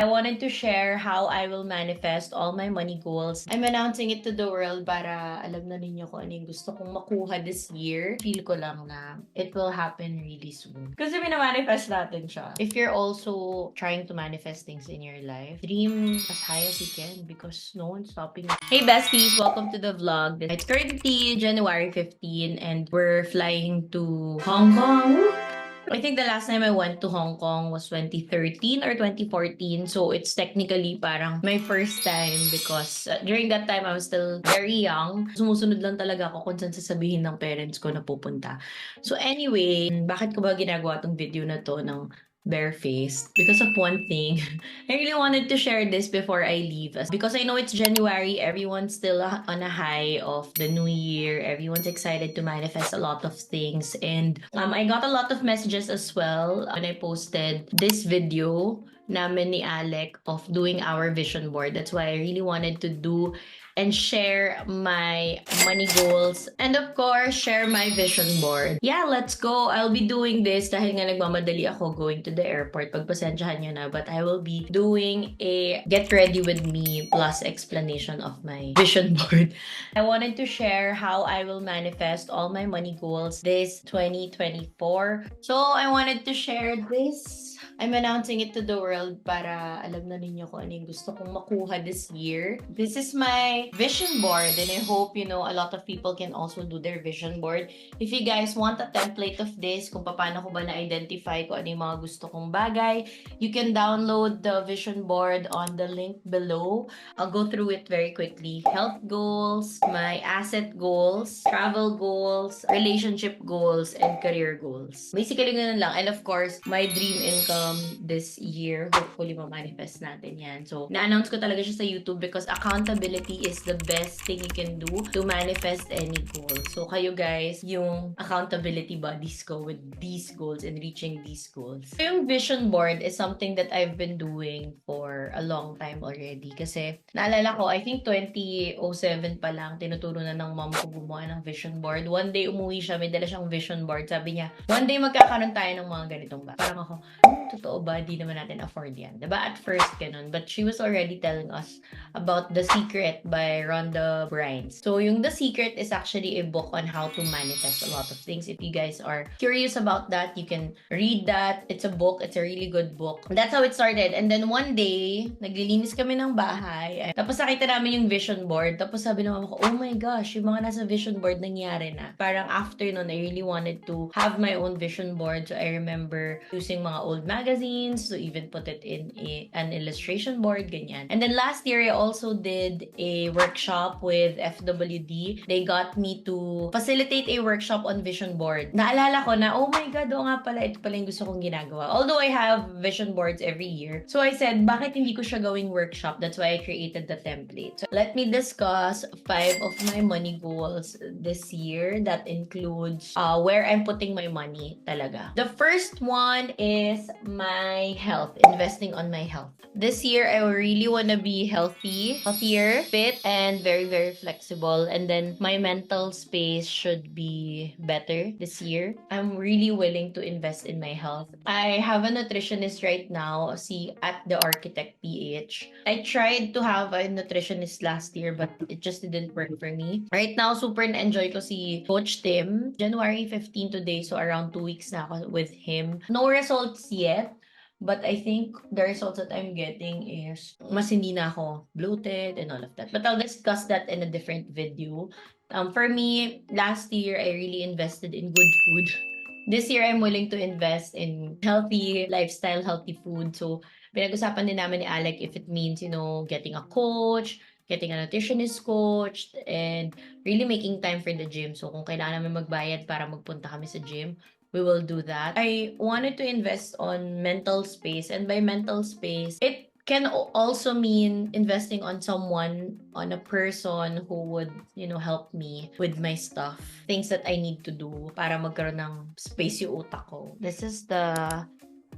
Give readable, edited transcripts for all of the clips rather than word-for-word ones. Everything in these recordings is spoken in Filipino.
I wanted to share how I will manifest all my money goals. I'm announcing it to the world para alam na ninyo kung ano yung gusto kong makuha this year. Feel ko lang na it will happen really soon. Kasi minamanifest natin siya. If you're also trying to manifest things in your life, dream as high as you can because no one's stopping you. Hey besties! Welcome to the vlog. It's currently January 15 and we're flying to Hong Kong. Woo! I think the last time I went to Hong Kong was 2013 or 2014. So it's technically parang my first time because during that time I was still very young. Sumusunod lang talaga ako kung saan sasabihin ng parents ko na pupunta. So anyway, bakit ko ba ginagawa tong video na to ng barefaced? Because of one thing. I really wanted to share this before I leave because I know it's January. Everyone's still on a high of the new year. Everyone's excited to manifest a lot of things. And I got a lot of messages as well when I posted this video namin ni Alec of doing our vision board. That's why I really wanted to do and share my money goals and of course share my vision board. Yeah, let's go. I'll be doing this dahil nga nagmamadali ako going to the airport. Pagpasensyahan nyo na, but I will be doing a get ready with me plus explanation of my vision board. I wanted to share how I will manifest all my money goals this 2024. So I wanted to share this. I'm announcing it to the world para alam na ninyo kung ano yung gusto kong makuha this year. This is my vision board and I hope, a lot of people can also do their vision board. If you guys want a template of this, kung paano ko ba na-identify kung ano yung mga gusto kong bagay, you can download the vision board on the link below. I'll go through it very quickly. Health goals, my asset goals, travel goals, relationship goals, and career goals. Basically, ganun lang. And of course, my dream income this year. Hopefully, ma-manifest natin yan. So, na-announce ko talaga siya sa YouTube because accountability is the best thing you can do to manifest any goal. So, kayo guys, yung accountability buddies ko with these goals and reaching these goals. So, yung vision board is something that I've been doing for a long time already. Kasi, naalala ko, I think 2007 pa lang, tinuturo na ng mom ko gumawa ng vision board. One day, umuwi siya, may dala siyang vision board. Sabi niya, one day magkakaroon tayo ng mga ganitong ba. Parang ako, totoo ba? Di naman natin afford yan. Diba? At first, ganun. But she was already telling us about The Secret by Rhonda Byrne. So, yung The Secret is actually a book on how to manifest a lot of things. If you guys are curious about that, you can read that. It's a book. It's a really good book. That's how it started. And then one day, naglilinis kami ng bahay. Tapos nakita namin yung vision board. Tapos sabi ng mama ko, oh my gosh, yung mga nasa vision board nangyari na. Parang after nun, I really wanted to have my own vision board. So, I remember using mga old magazines to even put it in an illustration board, ganyan. And then last year, I also did a workshop with FWD. They got me to facilitate a workshop on vision board. Naalala ko na, oh my God, oo nga pala, ito pala yung gusto kong ginagawa. Although I have vision boards every year. So I said, bakit hindi ko siya gawing workshop? That's why I created the template. So let me discuss 5 of my money goals this year. That includes where I'm putting my money talaga. The first one is my health, investing on my health. This year, I really want to be healthier, fit, and very, very flexible. And then my mental space should be better this year. I'm really willing to invest in my health. I have a nutritionist right now, at the Architect PH. I tried to have a nutritionist last year, but it just didn't work for me. Right now, super na-enjoy ko si Coach Tim. January 15 today, so around 2 weeks na ako with him. No results yet. But I think the results that I'm getting is mas hindi na ako bloated and all of that. But I'll discuss that in a different video. For me, last year, I really invested in good food. This year, I'm willing to invest in healthy lifestyle, healthy food. So, pinag-usapan din namin ni Alec if it means, getting a coach, getting a nutritionist coach, and really making time for the gym. So, kung kailangan namin magbayad para magpunta kami sa gym, we will do that. I wanted to invest on mental space, and by mental space, it can also mean investing on someone, on a person who would, help me with my stuff. Things that I need to do para magkaroon ng space yung utak ko. This is the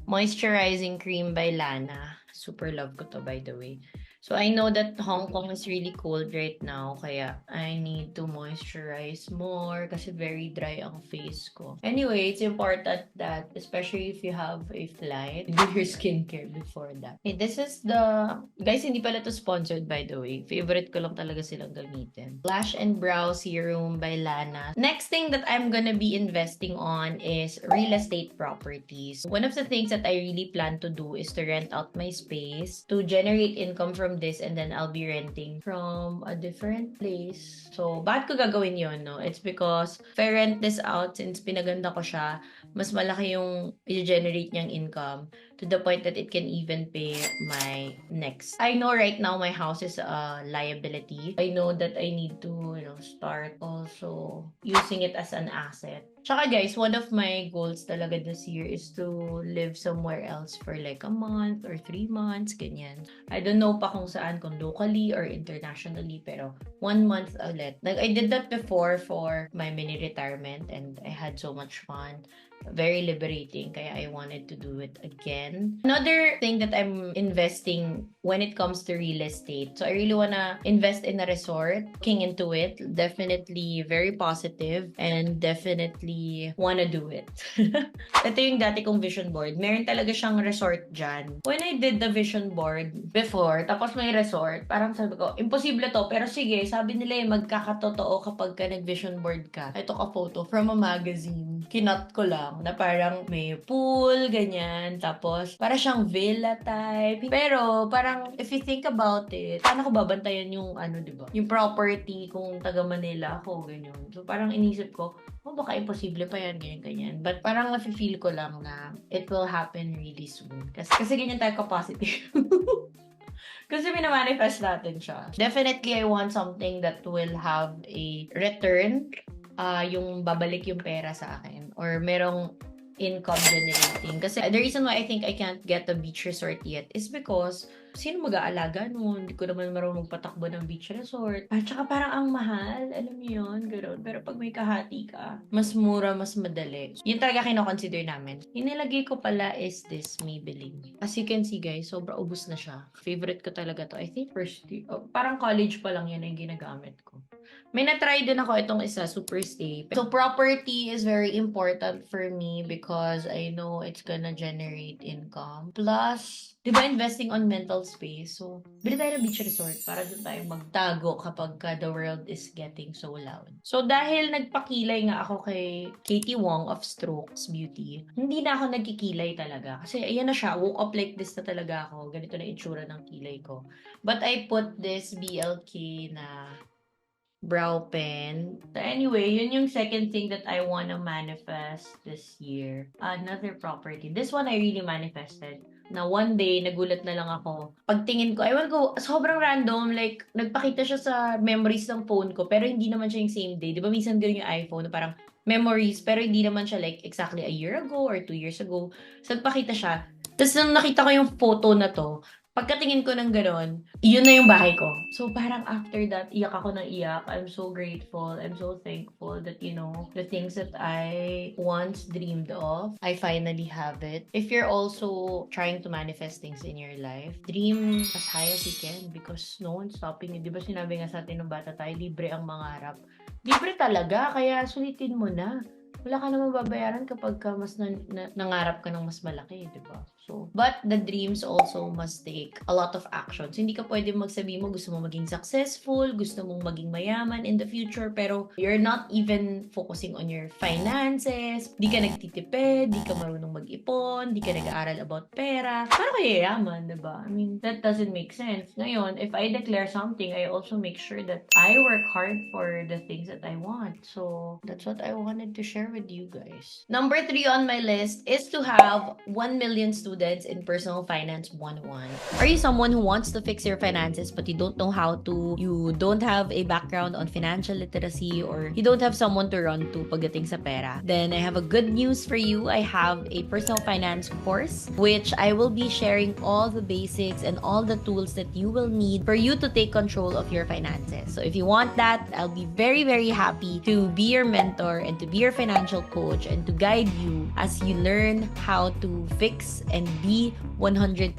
moisturizing cream by Lana. Super love ko to, by the way. So I know that Hong Kong is really cold right now, kaya I need to moisturize more kasi very dry ang face ko. Anyway, it's important that, especially if you have a flight, do your skincare before that. Okay, this is the... Guys, hindi pala to sponsored by the way. Favorite ko lang talaga silang gamitin. Lash and Brow Serum by Lana. Next thing that I'm gonna be investing on is real estate properties. One of the things that I really plan to do is to rent out my space to generate income from this, and then I'll be renting from a different place. So, bakit ko gagawin yun, no? It's because if I rent this out, since pinaganda ko siya, mas malaki yung i-generate niyang income to the point that it can even pay my next. I know right now my house is a liability. I know that I need to, start also using it as an asset. Tsaka guys, one of my goals talaga this year is to live somewhere else for like a month or 3 months, ganyan. I don't know pa kung saan, kung locally or internationally, pero 1 month ulit. Like, I did that before for my mini retirement and I had so much fun. Very liberating, kaya I wanted to do it again. Another thing that I'm investing when it comes to real estate, so I really wanna invest in a resort. Looking into it, definitely very positive and definitely wanna do it. Ito yung dati kong vision board. Meron talaga siyang resort dyan. When I did the vision board before, tapos may resort, parang sabi ko, imposible to, pero sige, sabi nila magkakatotoo kapag ka nag-vision board ka. Ito ka photo from a magazine. Kinot ko lang na parang may pool, ganyan. Tapos, para siyang villa type. Pero, parang, if you think about it, paano ko babantayan yung, diba? Yung property kung taga Manila ako, ganyan. So, parang inisip ko, baka imposible pa yan, ganyan. But, parang nafe-feel ko lang na it will happen really soon. Kasi ganyan tayo ka-positive. Kasi minamanifest natin siya. Definitely, I want something that will have a return. Yung babalik yung pera sa akin or merong income generating. Kasi the reason why I think I can't get a beach resort yet is because sino mag-aalaga nun? Hindi ko naman marunong magpatakbo ng beach resort. At saka parang ang mahal. Alam niyo yun, gano'n. Pero pag may kahati ka, mas mura, mas madali. Yun talaga kino-consider namin. Yung nilagay ko pala is this Maybelline. As you can see guys, sobra ubus na siya. Favorite ko talaga to. I think first year. Parang college pa lang yan ang ginagamit ko. May na-try din ako itong isa, Superstay. So, property is very important for me because I know it's gonna generate income. Plus, di ba, investing on mental space. So, bili tayo ng beach resort para doon tayo magtago kapag the world is getting so loud. So, dahil nagpakilay nga ako kay Katie Wong of Strokes Beauty, hindi na ako nagkikilay talaga. Kasi, ayan na siya, woke up like this na talaga ako. Ganito na itsura ng kilay ko. But I put this BLK na brow pen. So anyway, yun yung second thing that I wanna manifest this year. Another property. This one I really manifested. Na one day, nagulat na lang ako. Pagtingin ko, ewan ko, sobrang random. Like, nagpakita siya sa memories ng phone ko, pero hindi naman siya yung same day. Di ba minsan ganun yung iPhone, parang memories, pero hindi naman siya like exactly a year ago or 2 years ago. So, nagpakita siya. Tapos nung nakita ko yung photo na to, pagkatingin ko ng gano'n, yun na yung bahay ko. So, parang after that, iyak ako ng iyak. I'm so grateful. I'm so thankful that, the things that I once dreamed of, I finally have it. If you're also trying to manifest things in your life, dream as high as you can because no one's stopping you. Di ba sinabi nga sa atin ng bata tayo, libre ang mangarap. Libre talaga, kaya sulitin mo na. Wala ka naman babayaran kapag ka mas nangarap ka ng mas malaki, di ba? So, but the dreams also must take a lot of actions. Hindi ka pwede magsabi mo gusto mo maging successful, gusto mong maging mayaman in the future, pero you're not even focusing on your finances, di ka nagtitipid, di ka marunong mag-ipon, di ka nag-aaral about pera. Paano ka yayaman, di ba? I mean, that doesn't make sense. Ngayon, if I declare something, I also make sure that I work hard for the things that I want. So, that's what I wanted to share with you guys. Number 3 on my list is to have 1 million students in Personal Finance 101. Are you someone who wants to fix your finances but you don't know how to? You don't have a background on financial literacy or you don't have someone to run to pagdating sa pera? Then I have a good news for you. I have a personal finance course which I will be sharing all the basics and all the tools that you will need for you to take control of your finances. So if you want that, I'll be very, very happy to be your mentor and to be your financial coach and to guide you as you learn how to fix and and be 100%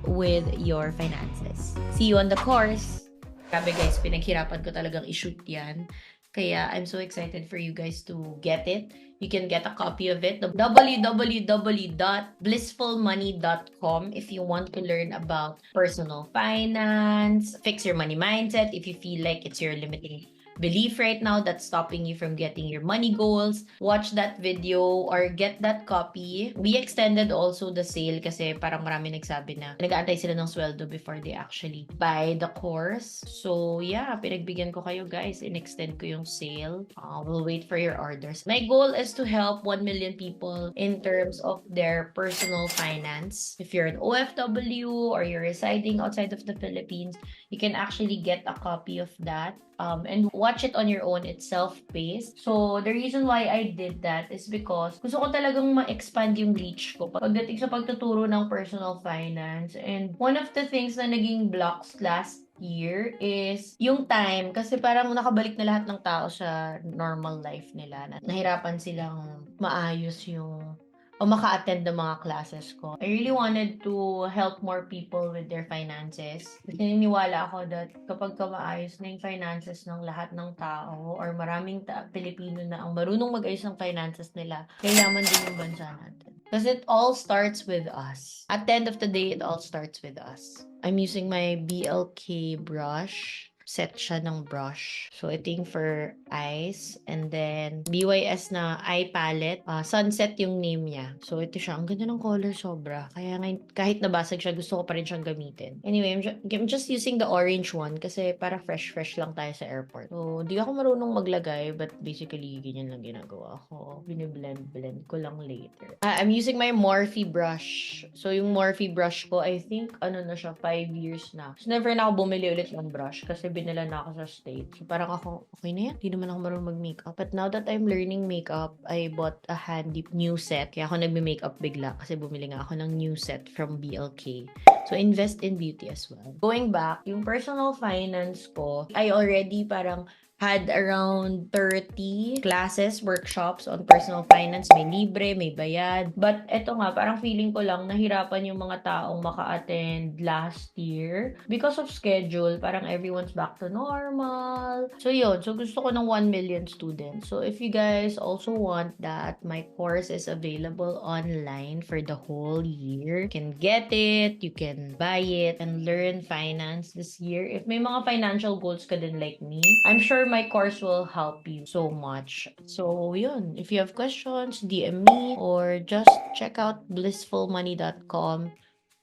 with your finances. See you on the course! Grabe guys, pinaghirapan ko talagang i-shoot yan. Kaya I'm so excited for you guys to get it. You can get a copy of it. www.blissfulmoney.com if you want to learn about personal finance, fix your money mindset, if you feel like it's your limiting belief right now that's stopping you from getting your money goals. Watch that video or get that copy. We extended also the sale kasi parang marami nagsabi na nag-aantay sila ng sweldo before they actually buy the course. So yeah, pinagbigyan ko kayo guys. In-extend ko yung sale. We'll wait for your orders. My goal is to help 1 million people in terms of their personal finance. If you're an OFW or you're residing outside of the Philippines, you can actually get a copy of that. And watch it on your own. It's self-paced. So, the reason why I did that is because gusto ko talagang ma-expand yung reach ko pagdating sa pagtuturo ng personal finance. And one of the things na naging blocks last year is yung time. Kasi parang nakabalik na lahat ng tao sa normal life nila. Nahirapan silang maayos yung o maka-attend ng mga classes ko. I really wanted to help more people with their finances. Naniniwala ako that kapag maayos na yung finances ng lahat ng tao or maraming Pilipino na ang marunong mag-ayos ng finances nila, yayaman din yung bansa natin. Because it all starts with us. At the end of the day, it all starts with us. I'm using my BLK brush. Set siya ng brush. So, ito yung for eyes. And then, BYS na eye palette. Sunset yung name niya. So, ito siya. Ang ganda ng color sobra. Kaya ngayon, kahit nabasag siya, gusto ko pa rin siyang gamitin. Anyway, I'm just using the orange one kasi para fresh lang tayo sa airport. So, di ako marunong maglagay but basically, ganyan lang ginagawa ko. Biniblend ko lang later. I'm using my Morphe brush. So, yung Morphe brush ko, I think, ano na siya, 5 years na. So, never na ako bumili ulit ng brush kasi binala na ako sa States. So, parang ako, okay na yan. Di naman ako marunong mag-makeup. But now that I'm learning makeup, I bought a handy new set. Kaya ako nagme-makeup bigla kasi bumili nga ako ng new set from BLK. So, invest in beauty as well. Going back, yung personal finance ko, I already parang had around 30 classes, workshops on personal finance. May libre, may bayad. But eto nga, parang feeling ko lang nahirapan yung mga taong maka-attend last year. Because of schedule, parang everyone's back to normal. So yun, so gusto ko ng 1 million students. So if you guys also want that, my course is available online for the whole year. You can get it, you can buy it, and learn finance this year. If may mga financial goals ka din like me, I'm sure my course will help you so much. So, yun. If you have questions, DM me or just check out blissfulmoney.com.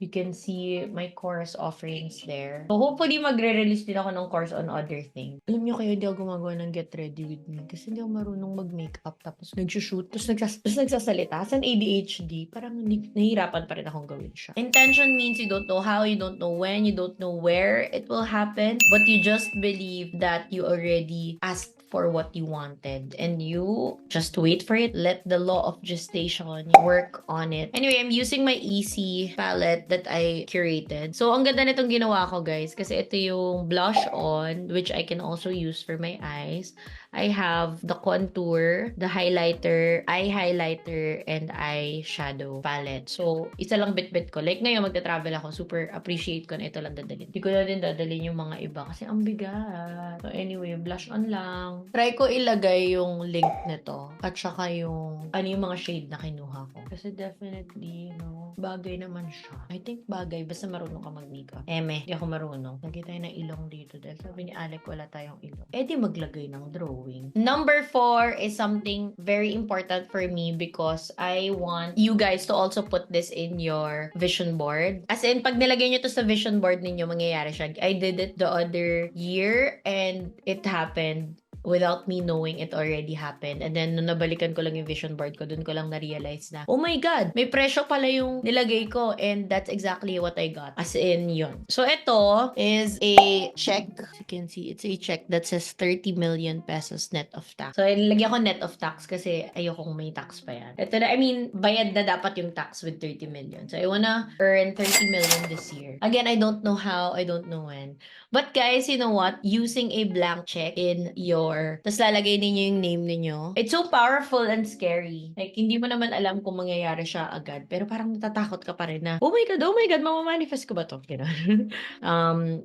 You can see my course offerings there. So, hopefully, magre-release din ako ng course on other things. Alam niyo kayo, hindi ako gumagawa ng get ready with me kasi hindi ako marunong mag-makeup tapos nag-shoot tapos nagsasalita. As an ADHD, parang nahihirapan pa rin akong gawin siya. Intention means you don't know how, you don't know when, you don't know where it will happen, but you just believe that you already asked for what you wanted and you just wait for it. Let the law of gestation work on it. Anyway, I'm using my easy palette that I curated. So, ang ganda nitong ginawa ko, guys, kasi ito yung blush on, which I can also use for my eyes. I have the contour, the highlighter, eye highlighter, and eye shadow palette. So, isa lang bit-bit ko. Like ngayon, magta-travel ako. Super appreciate ko na ito lang dadalhin. Hindi ko na din dadalhin yung mga iba kasi ang bigat. So, anyway, blush on lang. Try ko ilagay yung link nito at saka yung ano yung mga shade na kinuha ko. Kasi definitely, bagay naman siya. I think bagay. Basta marunong ka mag-makeup. Hindi ako marunong. Lagay tayo ng ilong dito dahil sabi ni Alec wala tayong ilong. Di maglagay ng drawing. Number 4 is something very important for me because I want you guys to also put this in your vision board. As in, pag nilagay nyo to sa vision board ninyo, mangyayari siya. I did it the other year and it happened without me knowing it already happened. And then, nung nabalikan ko lang yung vision board ko, dun ko lang na-realize na, oh my God, may presyo pala yung nilagay ko. And that's exactly what I got. As in, yun. So, ito is a check. As you can see, it's a check that says 30 million pesos net of tax. So, nilagyan ko net of tax kasi ayokong may tax pa yan. Ito na, bayad na dapat yung tax with 30 million. So, I wanna earn 30 million this year. Again, I don't know how, I don't know when. But guys, you know what? Using a blank check in your door, tapos lalagay ninyo yung name ninyo. It's so powerful and scary. Like, hindi mo naman alam kung mangyayari siya agad, pero parang natatakot ka pa rin na, oh my God, mamamanifest ko ba to? Ganun.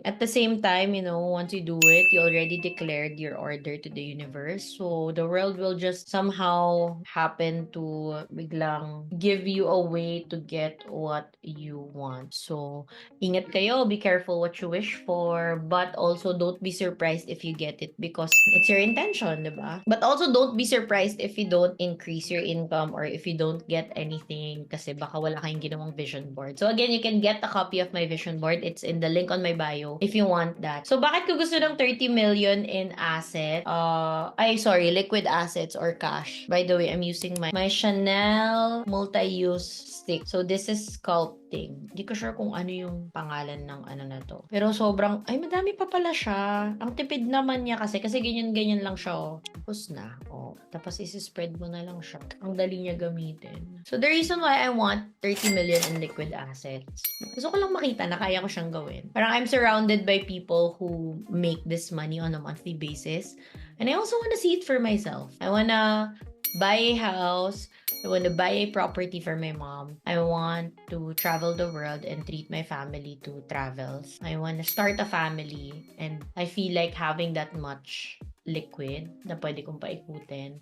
At the same time, once you do it, you already declared your order to the universe. So, the world will just somehow happen to biglang give you a way to get what you want. So, ingat kayo, be careful what you wish for, but also don't be surprised if you get it because it's your intention, diba? But also don't be surprised if you don't increase your income or if you don't get anything kasi baka wala kayong ginawang vision board. So again, you can get a copy of my vision board. It's in the link on my bio if you want that. So bakit ko gusto ng 30 million in asset? Liquid assets or cash. By the way, I'm using my Chanel multi-use stick. So this is sculpting. Hindi ko sure kung ano yung pangalan ng ano na to. Pero sobrang, madami pa pala siya. Ang tipid naman niya kasi ganyan-ganyan lang siya, oh. Tapos na, oh. Tapos isi-spread mo na lang siya. Ang dali niya gamitin. So the reason why I want 30 million in liquid assets, gusto ko lang makita na kaya ko siyang gawin. Parang I'm surrounded by people who make this money on a monthly basis. And I also want to see it for myself. I want to buy a house. I want to buy a property for my mom. I want to travel the world and treat my family to travels. I want to start a family and I feel like having that much liquid na pwede kong paikutin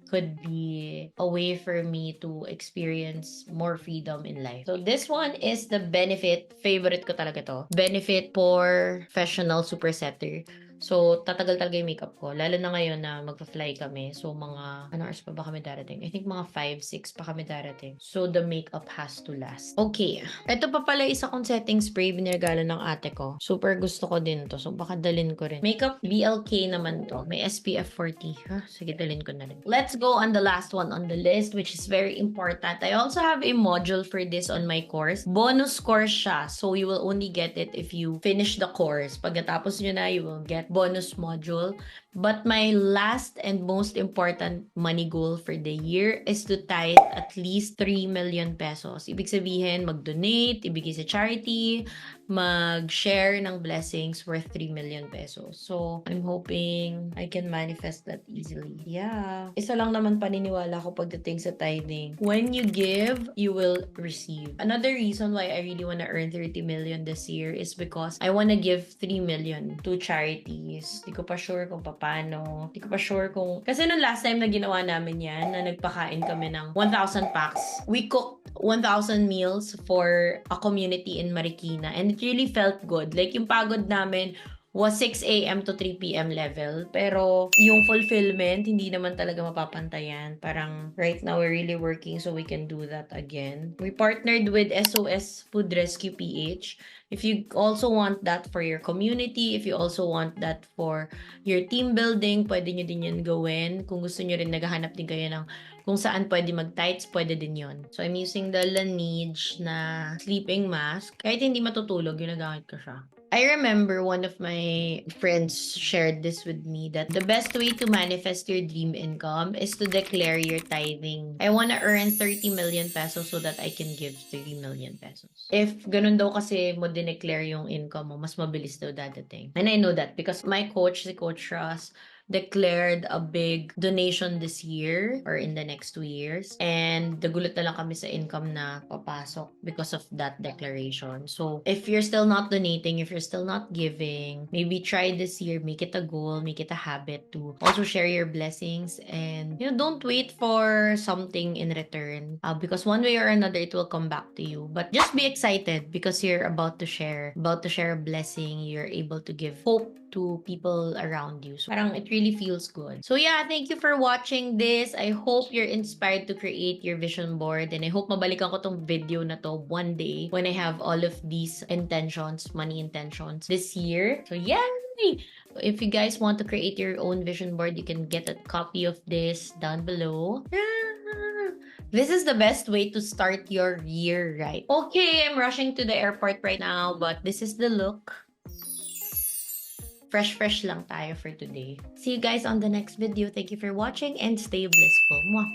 could be a way for me to experience more freedom in life. So this one is the benefit. Favorite ko talaga to. Benefit for professional super setter. So, tatagal talaga yung makeup ko. Lalo na ngayon na magpa-fly kami. So, mga, hours pa ba kami darating? I think mga 5, 6 pa kami darating. So, the makeup has to last. Okay. Ito pa pala isa kong setting spray binigalo ng ate ko. Super gusto ko din to. So, baka dalin ko rin. Makeup BLK naman to. May SPF 40. Sige, dalin ko na rin. Let's go on the last one on the list, which is very important. I also have a module for this on my course. Bonus course siya. So, you will only get it if you finish the course. Pagkatapos nyo na, you will get bonus module. But my last and most important money goal for the year is to tithe at least 3 million pesos. Ibig sabihin, mag-donate, ibigay sa charity, mag-share ng blessings worth 3 million pesos. So, I'm hoping I can manifest that easily. Yeah. Isa lang naman paniniwala ko pagdating sa tithing. When you give, you will receive. Another reason why I really want to earn 30 million this year is because I want to give 3 million to charities. Di ko pa sure kung paano. Di ko pa sure kung... Kasi nung last time na ginawa namin yan, na nagpakain kami ng 1,000 packs, we cooked 1,000 meals for a community in Marikina. And it really felt good. Like, yung pagod namin was 6 a.m. to 3 p.m. level. Pero, yung fulfillment, hindi naman talaga mapapantayan. Parang, right now, we're really working so we can do that again. We partnered with SOS Food Rescue PH. If you also want that for your community, if you also want that for your team building, pwede nyo din yan gawin. Kung gusto nyo rin, naghahanap din kayo ng kung saan pwede mag-tights, pwede din yon. So, I'm using the Laneige na sleeping mask. Kahit hindi matutulog, ginagamit ko siya. I remember one of my friends shared this with me that the best way to manifest your dream income is to declare your tithing. I want to earn 30 million pesos so that I can give 30 million pesos. If ganun daw kasi mo dineclare yung income mo, mas mabilis daw dadating. And I know that because my coach, si Coach Ross, declared a big donation this year or in the next 2 years. And nagulat na lang kami sa income na papasok because of that declaration. So, if you're still not donating, if you're still not giving, maybe try this year, make it a goal, make it a habit to also share your blessings and, don't wait for something in return because one way or another, it will come back to you. But just be excited because you're about to share a blessing, you're able to give hope to people around you. So, parang it really feels good. So, yeah, thank you for watching this. I hope you're inspired to create your vision board and I hope mabalikan ko tong video na to one day when I have all of these intentions, money intentions this year. So, yeah! If you guys want to create your own vision board, you can get a copy of this down below. This is the best way to start your year, right? Okay, I'm rushing to the airport right now, but this is the look. Fresh lang tayo for today. See you guys on the next video. Thank you for watching and stay blissful. Mwah!